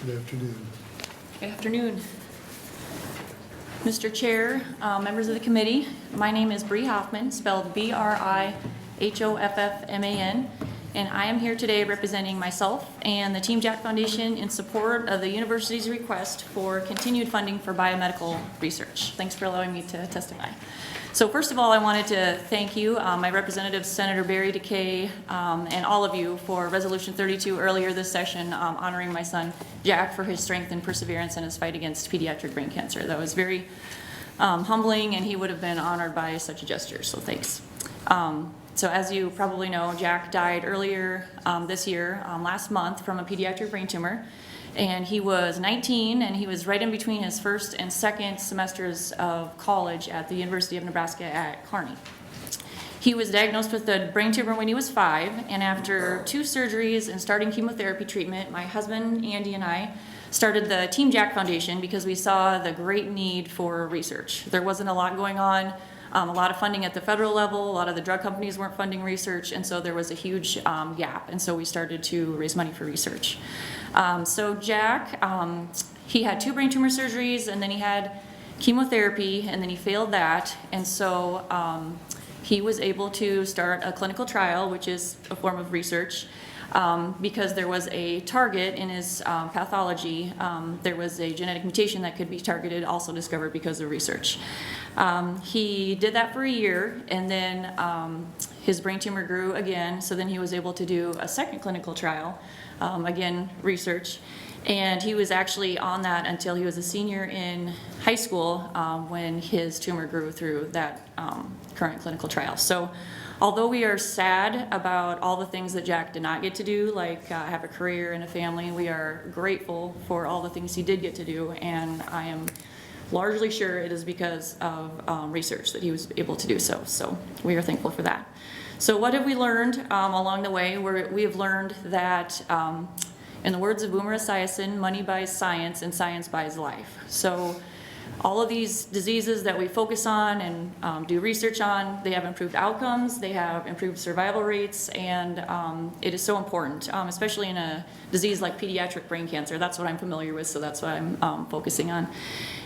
Good afternoon. Good afternoon. Mr. Chair, members of the committee, my name is Bri Hoffman, spelled B-R-I-H-O-F-F-M-A-N, and I am here today representing myself and the Team Jack Foundation in support of the university's request for continued funding for biomedical research. Thanks for allowing me to testify. So first of all, I wanted to thank you, my representatives, Senator Barry DeKay, and all of you for Resolution 32 earlier this session, honoring my son Jack for his strength and perseverance in his fight against pediatric brain cancer. That was very humbling, and he would have been honored by such a gesture, so thanks. So as you probably know, Jack died earlier this year, last month, from a pediatric brain tumor. And he was 19, and he was right in between his first and second semesters of college at the University of Nebraska at Kearney. He was diagnosed with a brain tumor when he was 5, and after 2 surgeries and starting chemotherapy treatment, my husband, Andy, and I started the Team Jack Foundation because we saw the great need for research. There wasn't a lot going on. A lot of funding at the federal level, a lot of the drug companies weren't funding research, and so there was a huge gap, and so we started to raise money for research. So Jack, he had 2 brain tumor surgeries, and then he had chemotherapy, and then he failed that, and so he was able to start a clinical trial, which is a form of research, because there was a target in his pathology. There was a genetic mutation that could be targeted, also discovered because of research. He did that for a year, and then his brain tumor grew again, so then he was able to do a second clinical trial, again, research. And he was actually on that until he was a senior in high school when his tumor grew through that current clinical trial. So although we are sad about all the things that Jack did not get to do, like have a career and a family, we are grateful for all the things he did get to do, and I am largely sure it is because of research that he was able to do so. So we are thankful for that. So what have we learned along the way? We have learned that, in the words of Boomer Esiason, money buys science and science buys life. So all of these diseases that we focus on and do research on, they have improved outcomes, they have improved survival rates, and it is so important, especially in a disease like pediatric brain cancer. That's what I'm familiar with, so that's what I'm focusing on.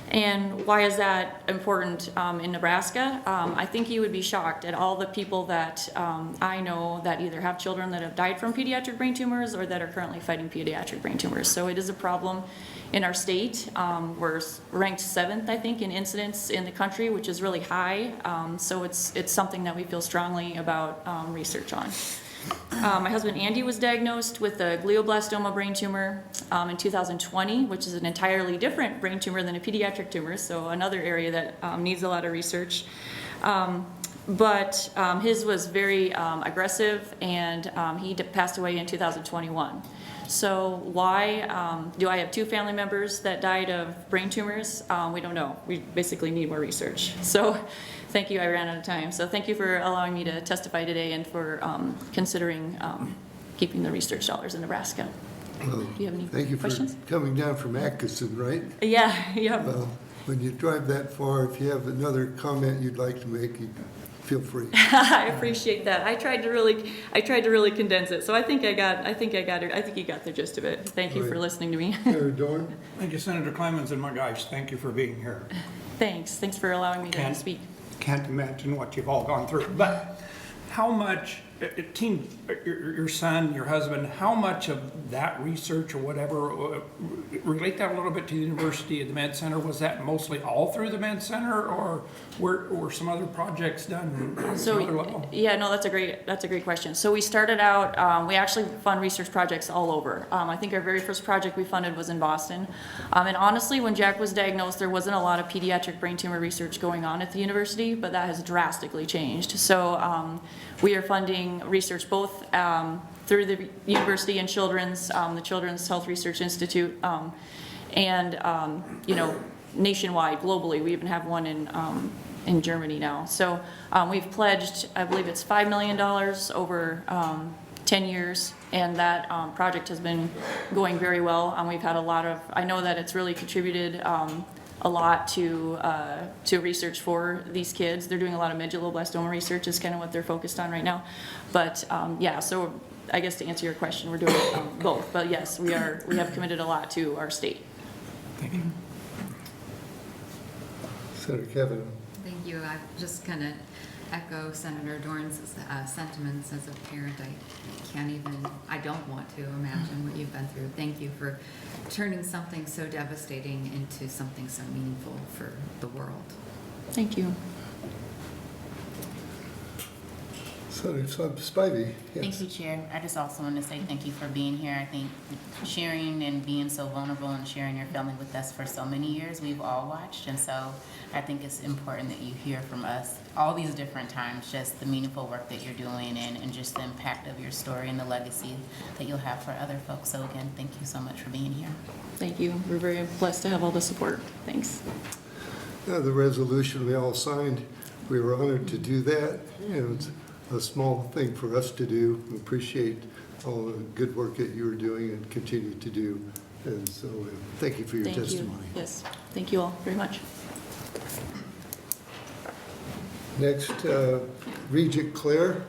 And why is that important in Nebraska? I think you would be shocked at all the people that I know that either have children that have died from pediatric brain tumors or that are currently fighting pediatric brain tumors. So it is a problem in our state. We're ranked 7th, I think, in incidence in the country, which is really high. So it's something that we feel strongly about research on. My husband Andy was diagnosed with a glioblastoma brain tumor in 2020, which is an entirely different brain tumor than a pediatric tumor, so another area that needs a lot of research. But his was very aggressive, and he passed away in 2021. So why do I have 2 family members that died of brain tumors? We don't know. We basically need more research. So thank you. I ran out of time. So thank you for allowing me to testify today and for considering keeping the research dollars in Nebraska. Well, Do you have any thank you questions? for coming down from Atkinson, right? Yeah, yeah. Well, when you drive that far, if you have another comment you'd like to make, you feel free. I appreciate that. I tried to really condense it. So I think you got the gist of it. Thank you for listening to me. Senator Dorn? Thank you, Senator Clemens, and my guys, thank you for being here. Thanks for allowing me to speak. Can't imagine what you've all gone through, but how much, your son, your husband, how much of that research or whatever, relate that a little bit to the University of the Med Center? Was that mostly all through the Med Center, or were some other projects done at some other level? Yeah, no, that's a great question. So we started out, we actually fund research projects all over. I think our very first project we funded was in Boston. And honestly, when Jack was diagnosed, there wasn't a lot of pediatric brain tumor research going on at the university, but that has drastically changed. So we are funding research both through the university and the Children's Health Research Institute, and nationwide, globally. We even have one in Germany now. So we've pledged, I believe it's $5 million over 10 years, and that project has been going very well. We've had a lot of, I know that it's really contributed a lot to research for these kids. They're doing a lot of medulloblastoma research is kind of what they're focused on right now. But yeah, so I guess to answer your question, we're doing both. But yes, we have committed a lot to our state. Thank you. Senator Kevin. Thank you. I just kind of echo Senator Dorn's sentiments. As a parent, I don't want to imagine what you've been through. Thank you for turning something so devastating into something so meaningful for the world. Thank you. Senator Spivey. Yes. Thank you, Chair. I just also want to say thank you for being here. I think sharing and being so vulnerable and sharing your family with us for so many years, we've all watched. And so I think it's important that you hear from us all these different times, just the meaningful work that you're doing and just the impact of your story and the legacy that you'll have for other folks. So again, thank you so much for being here. Thank you. We're very blessed to have all the support. Thanks. The resolution we all signed, we were honored to do that. It's a small thing for us to do. We appreciate all the good work that you are doing and continue to do. And so thank you for your Thank you. testimony. Yes. Thank you all very much. Next, Regent Claire.